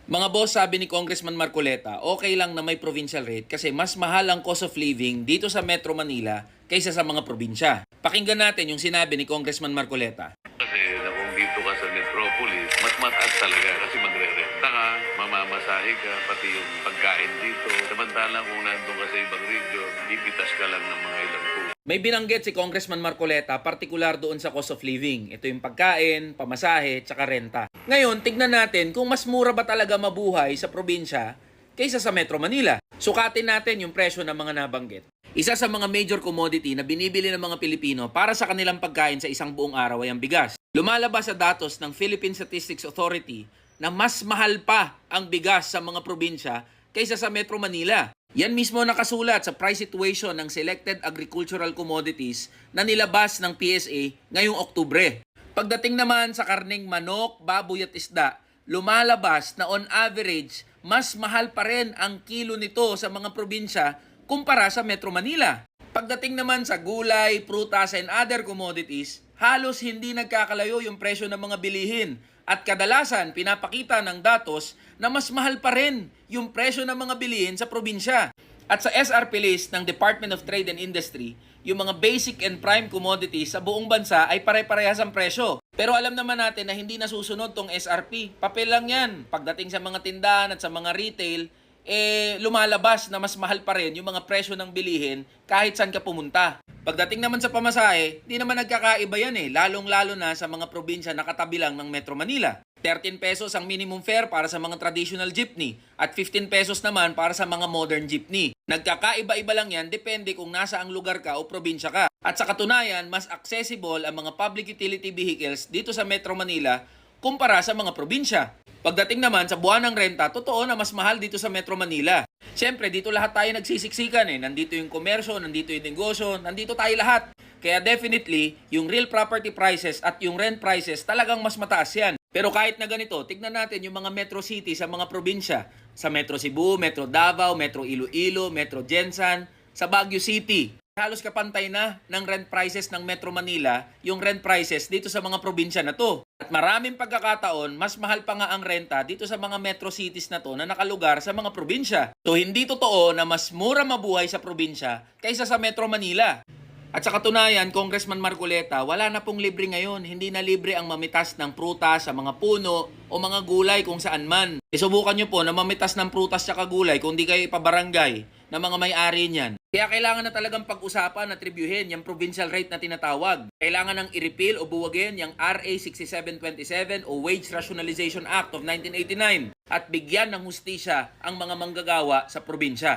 Mga boss, sabi ni Congressman Marcoleta, okay lang na may provincial rate kasi mas mahal ang cost of living dito sa Metro Manila kaysa sa mga probinsya. Pakinggan natin yung sinabi ni Congressman Marcoleta. Kasi na kung dito ka sa metropolis, mas mataas talaga kasi magre-renta ka, mamamasahe ka, pati yung pagkain dito. Samantalang kung nandun ka sa ibang region, ipitas ka lang ng mga ilang po. May binanggit si Congressman Marcoleta, partikular doon sa cost of living. Ito yung pagkain, pamasahe, tsaka renta. Ngayon, tignan natin kung mas mura ba talaga mabuhay sa probinsya kaysa sa Metro Manila. Sukatin natin yung presyo ng mga nabanggit. Isa sa mga major commodity na binibili ng mga Pilipino para sa kanilang pagkain sa isang buong araw ay ang bigas. Lumalabas sa datos ng Philippine Statistics Authority na mas mahal pa ang bigas sa mga probinsya kaysa sa Metro Manila. Yan mismo nakasulat sa price situation ng selected agricultural commodities na nilabas ng PSA ngayong Oktubre. Pagdating naman sa karneng manok, baboy at isda, lumalabas na on average, mas mahal pa rin ang kilo nito sa mga probinsya kumpara sa Metro Manila. Pagdating naman sa gulay, prutas and other commodities, halos hindi nagkakalayo yung presyo ng mga bilihin. At kadalasan, pinapakita ng datos na mas mahal pa rin yung presyo ng mga bilihin sa probinsya. At sa SRP list ng Department of Trade and Industry, yung mga basic and prime commodities sa buong bansa ay pare-parehas ang presyo. Pero alam naman natin na hindi nasusunod tong SRP. Papel lang yan. Pagdating sa mga tindahan at sa mga retail, lumalabas na mas mahal pa rin yung mga presyo ng bilihin kahit saan ka pumunta. Pagdating naman sa pamasahe, di naman nagkakaiba yan lalong-lalo na sa mga probinsya na katabi lang ng Metro Manila. 13 pesos ang minimum fare para sa mga traditional jeepney at 15 pesos naman para sa mga modern jeepney. Nagkakaiba-iba lang yan depende kung nasa ang lugar ka o probinsya ka. At sa katunayan, mas accessible ang mga public utility vehicles dito sa Metro Manila kumpara sa mga probinsya. Pagdating naman sa buwan ng renta, totoo na mas mahal dito sa Metro Manila. Siyempre, dito lahat tayo nagsisiksikan Nandito yung komersyo, nandito yung negosyo, nandito tayo lahat. Kaya definitely, yung real property prices at yung rent prices talagang mas mataas yan. Pero kahit na ganito, tignan natin yung mga metro city sa mga probinsya. Sa Metro Cebu, Metro Davao, Metro Iloilo, Metro Gensan, sa Baguio City. Halos kapantay na ng rent prices ng Metro Manila yung rent prices dito sa mga probinsya na to. At maraming pagkakataon, mas mahal pa nga ang renta dito sa mga metro cities na to na nakalugar sa mga probinsya. So hindi totoo na mas mura mabuhay sa probinsya kaysa sa Metro Manila. At sa katunayan, Congressman Marcoleta, wala na pong libre ngayon. Hindi na libre ang mamitas ng prutas sa mga puno o mga gulay kung saan man. Subukan nyo po na mamitas ng prutas sa gulay kung di kayo ipabarangay na mga may-ari niyan. Kaya kailangan na talagang pag-usapan at reviewin yung provincial rate na tinatawag. Kailangan nang i-repeal o buwagin yung RA 6727 o Wage Rationalization Act of 1989 at bigyan ng hustisya ang mga manggagawa sa probinsya.